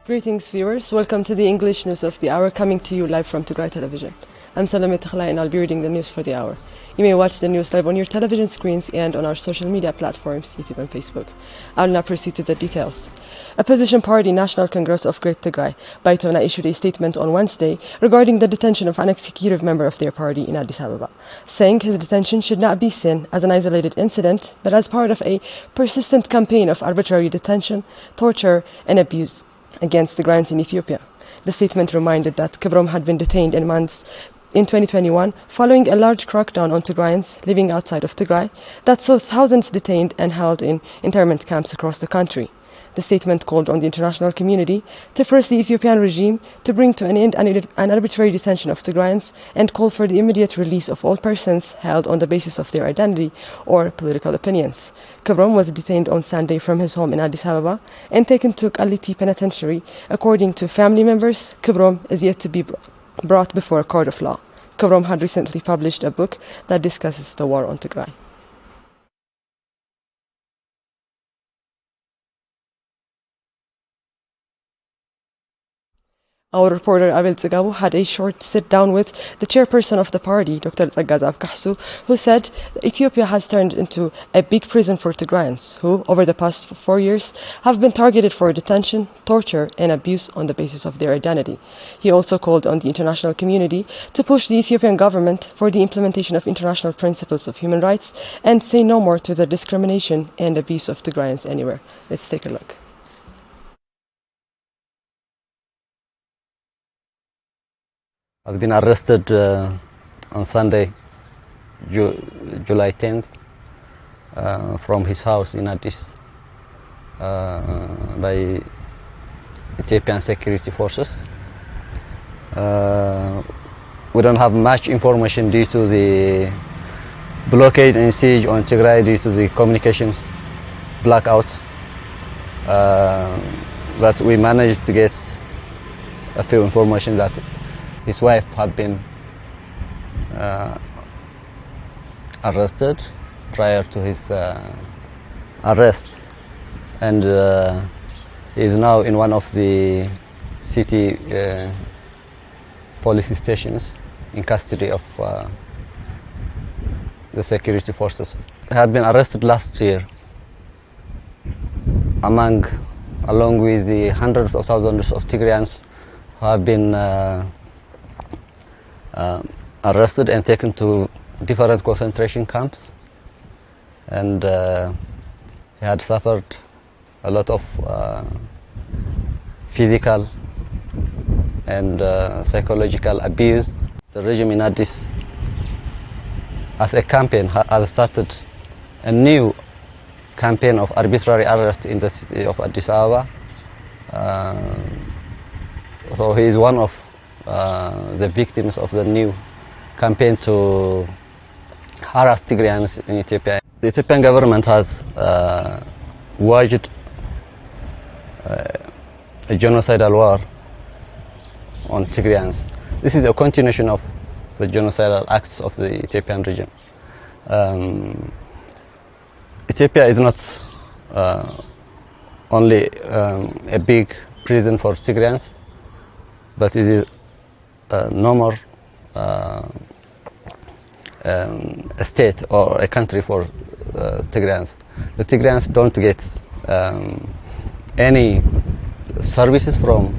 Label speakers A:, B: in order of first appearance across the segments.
A: Greetings viewers, welcome to the English news of the hour coming to you live from Tigray television. I'm Salome Tigrai and I'll be reading the news for the hour. You may watch the news live on your television screens and on our social media platforms, YouTube and Facebook. I'll now proceed to the details. Opposition party National Congress of Great Tigray, Baitona, issued a statement on Wednesday regarding the detention of an executive member of their party in Addis Ababa, saying his detention should not be seen as an isolated incident, but as part of a persistent campaign of arbitrary detention, torture and abuse against Tigrayans in Ethiopia. The statement reminded that Kibrom had been detained in 2021 following a large crackdown on Tigrayans living outside of Tigray that saw thousands detained and held in internment camps across the country. The statement called on the international community to force the Ethiopian regime to bring to an end an arbitrary detention of Tigrayans and call for the immediate release of all persons held on the basis of their identity or political opinions. Kibrom was detained on Sunday from his home in Addis Ababa and taken to Kaliti Penitentiary. According to family members, Kibrom is yet to be brought before a court of law. Kibrom had recently published a book that discusses the war on Tigray. Our reporter Abel Tsigabu had a short sit-down with the chairperson of the party, Dr. Tsaggazav Kahsu, who said Ethiopia has turned into a big prison for Tigrayans, who, over the past 4 years, have been targeted for detention, torture, and abuse on the basis of their identity. He also called on the international community to push the Ethiopian government for the implementation of international principles of human rights and say no more to the discrimination and abuse of Tigrayans anywhere. Let's take a look.
B: Has been arrested on Sunday, July 10th, from his house in Addis by Ethiopian security forces. We don't have much information due to the blockade and siege on Tigray due to the communications blackout, but we managed to get a few information that his wife had been arrested prior to his arrest, and he is now in one of the city police stations in custody of the security forces. He had been arrested last year along with the hundreds of thousands of Tigrayans who have been arrested and taken to different concentration camps, and he had suffered a lot of physical and psychological abuse. The regime in Addis, as a campaign, has started a new campaign of arbitrary arrest in the city of Addis Ababa. So he is one of the victims of the new campaign to harass Tigrayans in Ethiopia. The Ethiopian government has waged a genocidal war on Tigrayans. This is a continuation of the genocidal acts of the Ethiopian regime. Ethiopia is not only a big prison for Tigrayans, but it is no more a state or a country for Tigrayans. The Tigrayans don't get any services from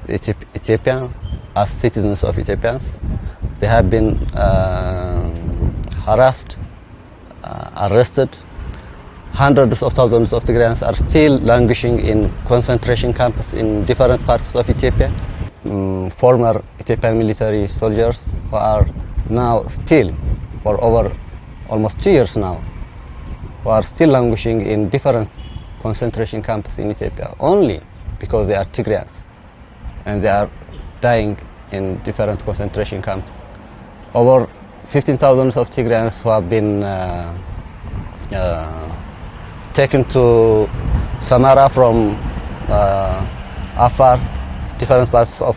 B: Ethiopia as citizens of Ethiopians. They have been harassed, arrested. Hundreds of thousands of Tigrayans are still languishing in concentration camps in different parts of Ethiopia. Former Ethiopian military soldiers who are now still, for over almost 2 years now, who are still languishing in different concentration camps in Ethiopia only because they are Tigrayans, and they are dying in different concentration camps. Over 15,000 of Tigrayans who have been taken to Samara from Afar. Different parts of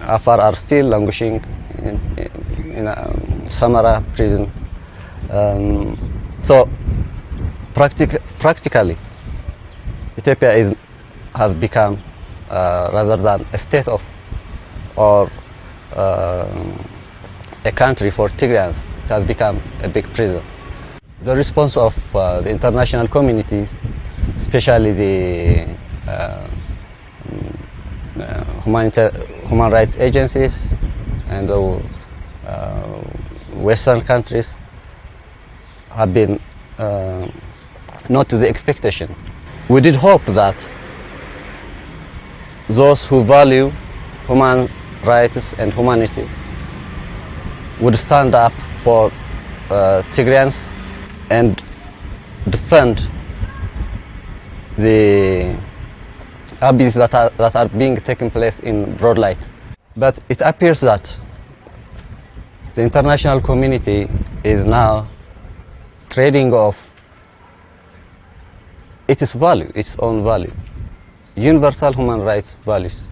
B: Afar are still languishing in Samara prison. So practically Ethiopia has become rather than a state of or a country for Tigrayans, it has become a big prison. The response of the international communities, especially the human rights agencies and the Western countries have been not to the expectation. We did hope that those who value human rights and humanity would stand up for Tigrayans and defend the abuses that are being taken place in broad light. But it appears that the international community is now trading off its value, its own value, universal human rights values,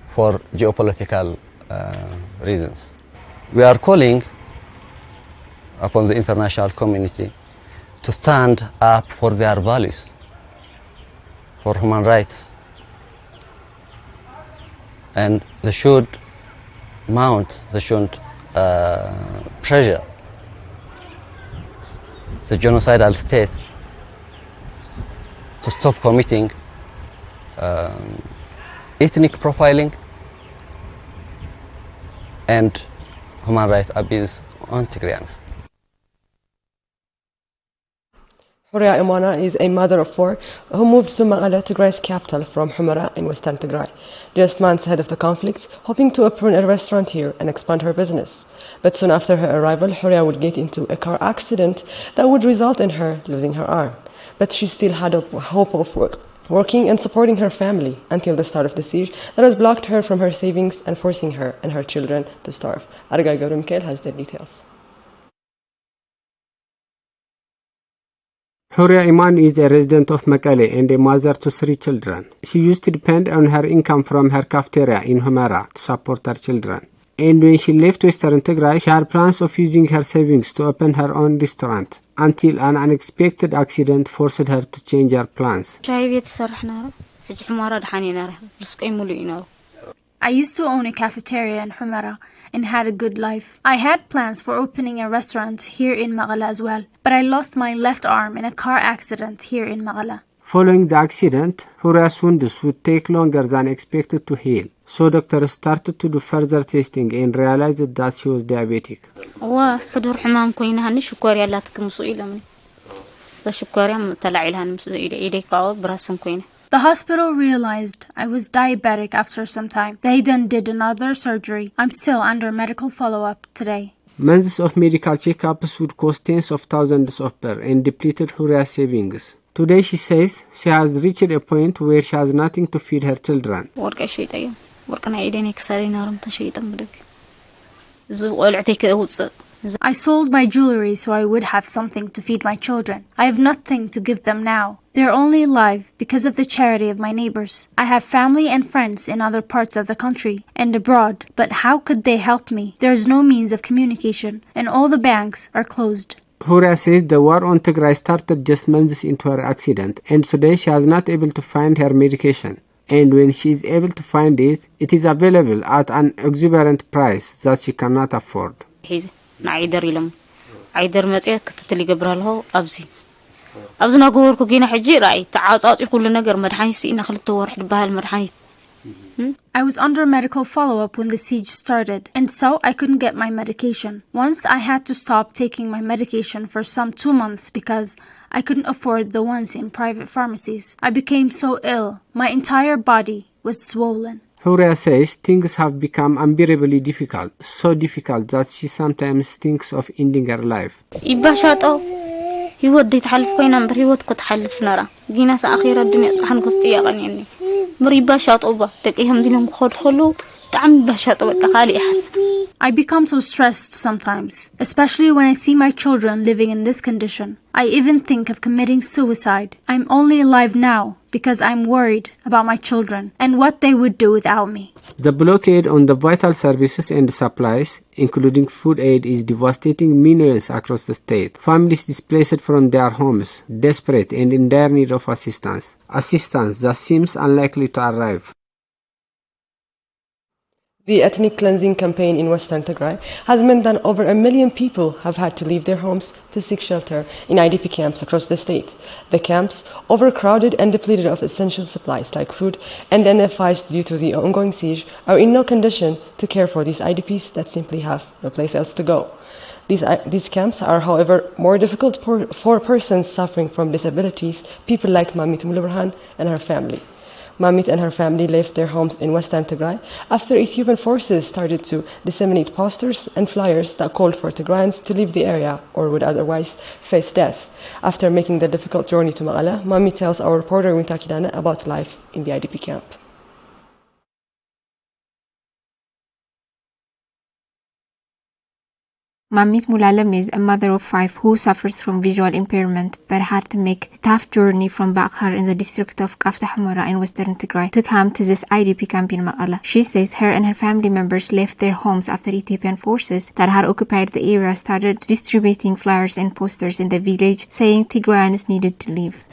B: for geopolitical reasons. We are calling upon the international community to stand up for their values, for human rights, and they should pressure the genocidal state to stop committing ethnic profiling and human rights abuse on Tigrayans.
A: Horia Imana is a mother of 4 who moved to Maqala, Tigray's capital, from Humara in western Tigray, just months ahead of the conflict, hoping to open a restaurant here and expand her business. But soon after her arrival, Horia would get into a car accident that would result in her losing her arm. But she still had a hope of working and supporting her family until the start of the siege that has blocked her from her savings and forcing her and her children to starve. Argai Gaurumkel has the details.
C: Horia Iman is a resident of Mekelle and a mother to 3 children. She used to depend on her income from her cafeteria in Humara to support her children. And when she left Western Tigray, she had plans of using her savings to open her own restaurant until an unexpected accident forced her to change her plans.
D: I used to own a cafeteria in Humara and had a good life. I had plans for opening a restaurant here in Maqala as well, but I lost my left arm in a car accident here in Maqala.
C: Following the accident, Horia's wounds would take longer than expected to heal, so doctors started to do further testing and realized that she was diabetic.
D: The hospital realized I was diabetic after some time. They then did another surgery. I'm still under medical follow-up today.
C: Months of medical checkups would cost tens of thousands of per and depleted Horia's savings. Today she says she has reached a point where she has nothing to feed her children.
D: I sold my jewelry so I would have something to feed my children. I have nothing to give them now. They're only alive because of the charity of my neighbors. I have family and friends in other parts of the country and abroad, but how could they help me? There's no means of communication and all the banks are closed.
C: Horia says the war on Tigray started just months into her accident, and today she is not able to find her medication. And when she is able to find it, it is available at an exorbitant price that she cannot afford.
D: I was under medical follow-up when the siege started, and so I couldn't get my medication. Once I had to stop taking my medication for some 2 months because I couldn't afford the ones in private pharmacies. I became so ill. My entire body was swollen.
C: Horia says things have become unbearably difficult, so difficult that she sometimes thinks of ending her life.
E: يودي تحلف كوينا مبر يود كنت حلف نرى جينا سأخير الدنيا صحن قصتي يعني مريبا شاط أوبا تك إيهم دينهم خد خلو بتعمل بشاطة بقى خالي أحس.
D: I become so stressed sometimes, especially when I see my children living in this condition. I even think of committing suicide. I'm only alive now because I'm worried about my children and what they would do without me.
C: The blockade on the vital services and supplies, including food aid, is devastating millions across the state. Families displaced from their homes, desperate and in dire need of assistance that seems unlikely to arrive.
A: The ethnic cleansing campaign in western Tigray has meant that over 1 million people have had to leave their homes to seek shelter in IDP camps across the state. The camps, overcrowded and depleted of essential supplies like food and NFIs due to the ongoing siege, are in no condition to care for these IDPs that simply have no place else to go. These camps are, however, more difficult for persons suffering from disabilities, people like Mamit Mulubrhan and her family. Mamit and her family left their homes in western Tigray after Ethiopian forces started to disseminate posters and flyers that called for Tigrayans to leave the area or would otherwise face death. After making the difficult journey to Maqala, Mamit tells our reporter Winta Kidana about life in the IDP camp.
F: Mamit Mulalem is a mother of 5 who suffers from visual impairment but had to make a tough journey from Bakhar in the district of Kafta Humara in western Tigray to come to this IDP camp in Maqala. She says her and her family members left their homes after Ethiopian forces that had occupied the area started distributing flyers and posters in the village saying Tigrayans needed to leave.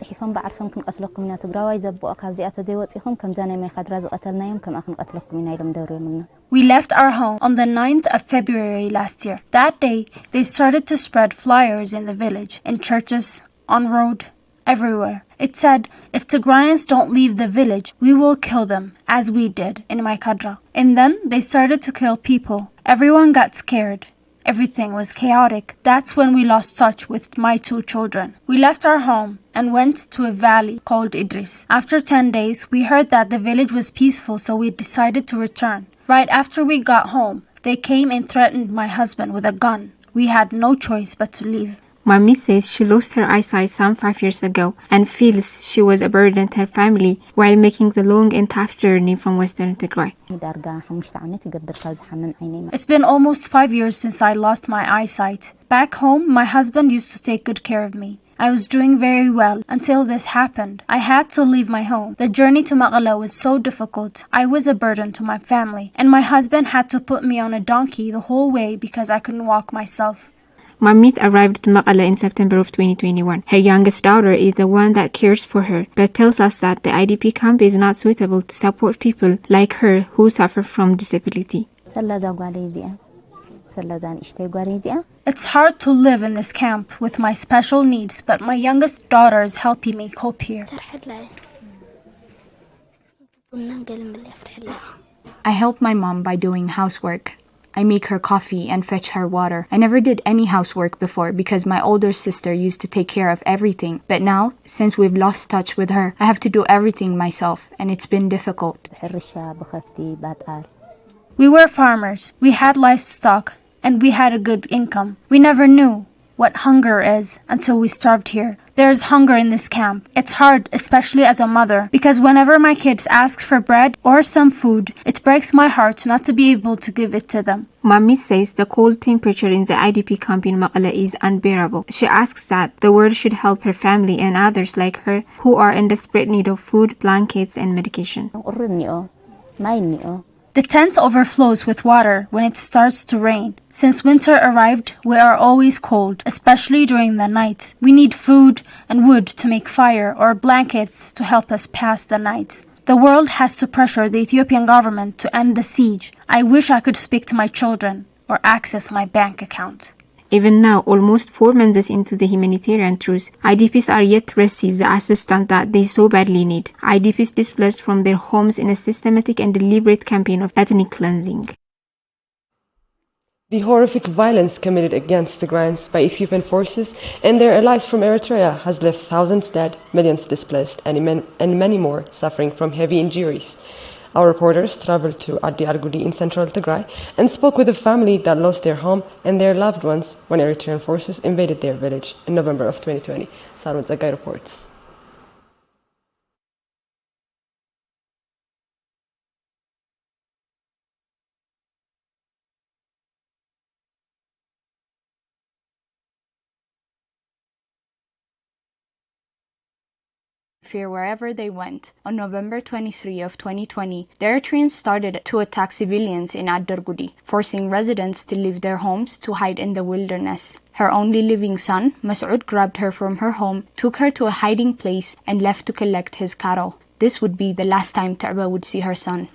D: We left our home on the 9th of February last year. That day, they started to spread flyers in the village, in churches, on road, everywhere. It said, if Tigrayans don't leave the village, we will kill them, as we did in my kadra. And then they started to kill people. Everyone got scared. Everything was chaotic. That's when we lost touch with my 2 children. We left our home and went to a valley called Idris. After 10 days, we heard that the village was peaceful, so we decided to return. Right after we got home, they came and threatened my husband with a gun. We had no choice but to leave.
F: Mami says she lost her eyesight some 5 years ago and feels she was a burden to her family while making the long and tough journey from western Tigray.
D: It's been almost 5 years since I lost my eyesight. Back home, my husband used to take good care of me. I was doing very well until this happened. I had to leave my home. The journey to Maqala was so difficult. I was a burden to my family, and my husband had to put me on a donkey the whole way because I couldn't walk myself.
F: Mamit arrived to Maqala in September of 2021. Her youngest daughter is the one that cares for her, but tells us that the IDP camp is not suitable to support people like her who suffer from disability.
D: It's hard to live in this camp with my special needs, but my youngest daughter is helping me cope here.
G: I help my mom by doing housework. I make her coffee and fetch her water. I never did any housework before because my older sister used to take care of everything. But now, since we've lost touch with her, I have to do everything myself, and it's been difficult.
D: We were farmers. We had livestock, and we had a good income. We never knew what hunger is until we starved here. There is hunger in this camp. It's hard, especially as a mother, because whenever my kids ask for bread or some food, it breaks my heart not to be able to give it to them.
F: Mami says the cold temperature in the IDP camp in Maqala is unbearable. She asks that the world should help her family and others like her who are in desperate need of food, blankets, and medication.
D: The tent overflows with water when it starts to rain. Since winter arrived, we are always cold, especially during the night. We need food and wood to make fire or blankets to help us pass the night. The world has to pressure the Ethiopian government to end the siege. I wish I could speak to my children or access my bank account.
F: Even now, almost 4 months into the humanitarian truce, IDPs are yet to receive the assistance that they so badly need. IDPs displaced from their homes in a systematic and deliberate campaign of ethnic cleansing.
A: The horrific violence committed against Tigrayans by Ethiopian forces and their allies from Eritrea has left thousands dead, millions displaced, and many more suffering from heavy injuries. Our reporters traveled to Adi Argudi in central Tigray and spoke with a family that lost their home and their loved ones when Eritrean forces invaded their village in November of 2020. Sarun Zagai reports.
G: fear wherever they went. On November 23 of 2020, the Eritreans started to attack civilians in Ad-Dargudi, forcing residents to leave their homes to hide in the wilderness. Her only living son, Mas'ud, grabbed her from her home, took her to a hiding place, and left to collect his cattle. This would be the last time Ta'ba would see her son.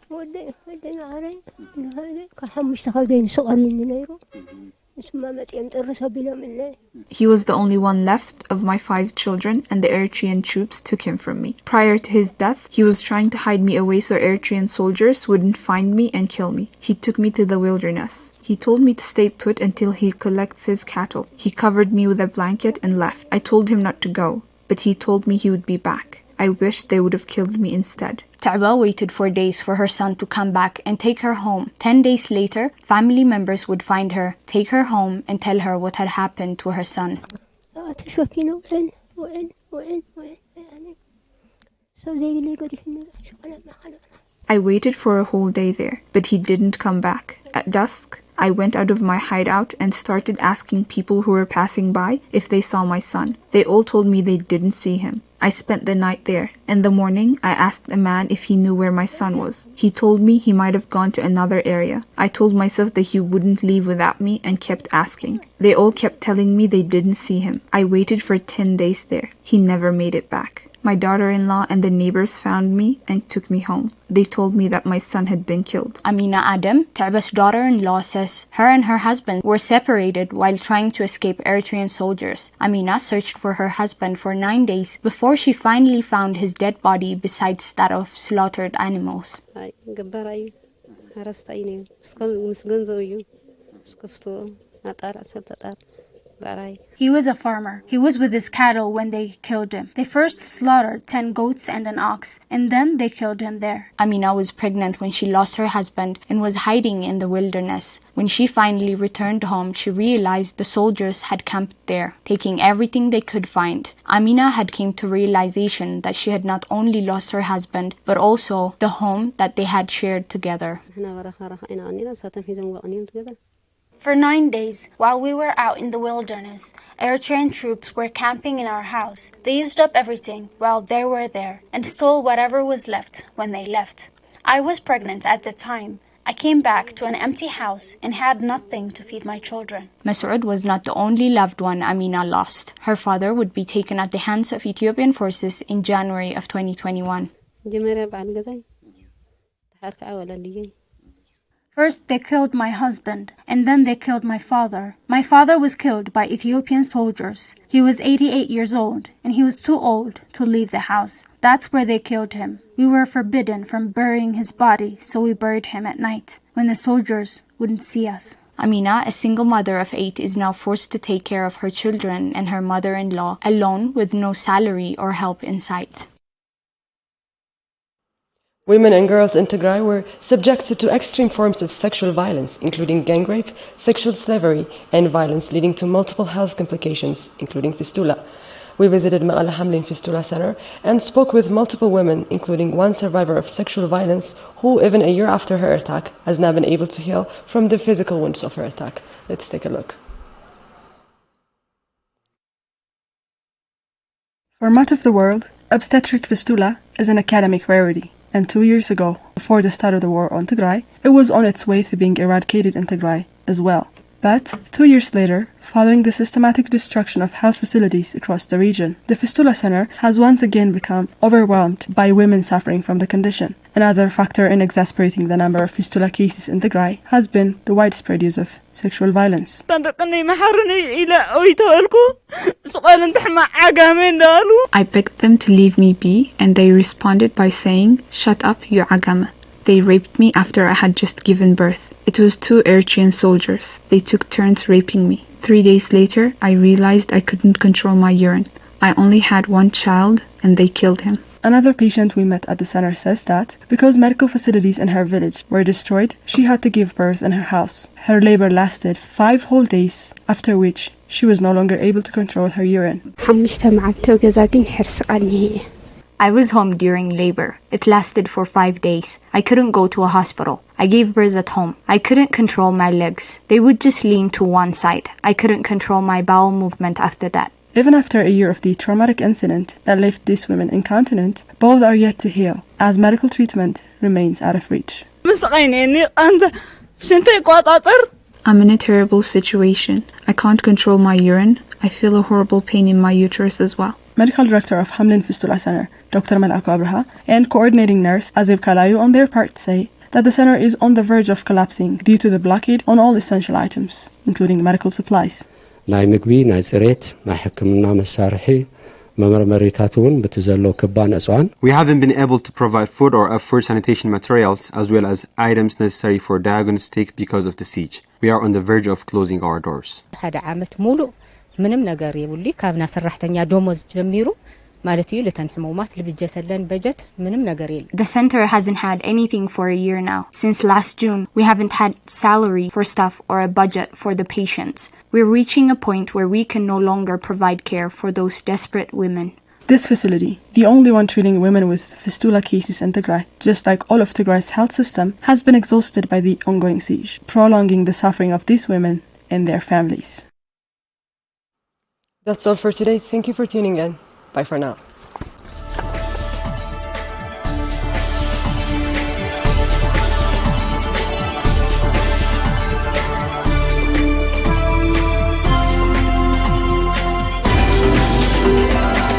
H: He was the only one left of my 5 children, and the Eritrean troops took him from me. Prior to his death, he was trying to hide me away so Eritrean soldiers wouldn't find me and kill me. He took me to the wilderness. He told me to stay put until he collects his cattle. He covered me with a blanket and left. I told him not to go, but he told me he would be back. I wish they would have killed me instead.
G: Ta'ba waited for days for her son to come back and take her home. 10 days later, family members would find her, take her home, and tell her what had happened to her son.
H: I waited for a whole day there, but he didn't come back. At dusk, I went out of my hideout and started asking people who were passing by if they saw my son. They all told me they didn't see him. I spent the night there. In the morning, I asked a man if he knew where my son was. He told me he might have gone to another area. I told myself that he wouldn't leave without me and kept asking. They all kept telling me they didn't see him. I waited for 10 days there. He never made it back. My daughter-in-law and the neighbors found me and took me home. They told me that my son had been killed.
G: Amina Adam, Ta'ba's daughter-in-law, says her and her husband were separated while trying to escape Eritrean soldiers. Amina searched for her husband for 9 days before she finally found his dead body besides that of slaughtered animals. He was a farmer. He was with his cattle when they killed him. They first slaughtered 10 goats and an ox, and then they killed him there. Amina was pregnant when she lost her husband and was hiding in the wilderness. When she finally returned home, she realized the soldiers had camped there, taking everything they could find. Amina had come to realization that she had not only lost her husband, but also the home that they had shared together. For 9 days, while we were out in the wilderness, Eritrean troops were camping in our house. They used up everything while they were there and stole whatever was left when they left. I was pregnant at the time. I came back to an empty house and had nothing to feed my children. Mas'ud was not the only loved one Amina lost. Her father would be taken at the hands of Ethiopian forces in January of 2021. First, they killed my husband, and then they killed my father. My father was killed by Ethiopian soldiers. He was 88 years old, and he was too old to leave the house. That's where they killed him. We were forbidden from burying his body, so we buried him at night, when the soldiers wouldn't see us. Amina, a single mother of 8, is now forced to take care of her children and her mother-in-law, alone with no salary or help in sight.
A: Women and girls in Tigray were subjected to extreme forms of sexual violence, including gang rape, sexual slavery, and violence leading to multiple health complications, including fistula. We visited Maqala Hamlin Fistula Center and spoke with multiple women, including one survivor of sexual violence who, even a year after her attack, has now been able to heal from the physical wounds of her attack. Let's take a look. For much of the world, obstetric fistula is an academic rarity. And 2 years ago, before the start of the war on Tigray, it was on its way to being eradicated in Tigray as well. But 2 years later, following the systematic destruction of health facilities across the region, the Fistula Center has once again become overwhelmed by women suffering from the condition. Another factor in exasperating the number of fistula cases in Tigray has been the widespread use of sexual violence.
H: I begged them to leave me be, and they responded by saying, "Shut up, you agama." They raped me after I had just given birth. It was 2 Eritrean soldiers. They took turns raping me. 3 days later, I realized I couldn't control my urine. I only had 1 child, and they killed him.
A: Another patient we met at the center says that because medical facilities in her village were destroyed, she had to give birth in her house. Her labor lasted 5 whole days, after which she was no longer able to control her urine.
G: I was home during labor. It lasted for 5 days. I couldn't go to a hospital. I gave birth at home. I couldn't control my legs. They would just lean to one side. I couldn't control my bowel movement after that.
A: Even after a year of the traumatic incident that left these women incontinent, both are yet to heal, as medical treatment remains out of reach.
H: I'm in a terrible situation. I can't control my urine. I feel a horrible pain in my uterus as well.
A: Medical Director of Hamlin Fistula Center, Dr. Malak Abraha, and coordinating nurse Azib Kalayu on their part say that the center is on the verge of collapsing due to the blockade on all essential items, including medical supplies.
C: ናይ ምግቢ ናይ ጽሬት ናይ ሕክምና መሳርሒ መመርመሪታት እውን በተዘሎ ከባን እጽዋን
I: We haven't been able to provide food or food sanitation materials as well as items necessary for diagnostic because of the siege. We are on the verge of closing our doors.
J: ሓደ ዓመት ሙሉ ምንም ነገር የቡሊ ካብና ሰራሕተኛ ደሞዝ ጀሚሩ ማለት እዩ ለተን ሕሙማት ለብጀተለን በጀት ምንም ነገር የለ
G: The center hasn't had anything for a year now. Since last June, we haven't had salary for staff or a budget for the patients. We're reaching a point where we can no longer provide care for those desperate women.
A: This facility, the only one treating women with fistula cases in Tigray, just like all of Tigray's health system, has been exhausted by the ongoing siege, prolonging the suffering of these women and their families. That's all for today. Thank you for tuning in. Bye for now.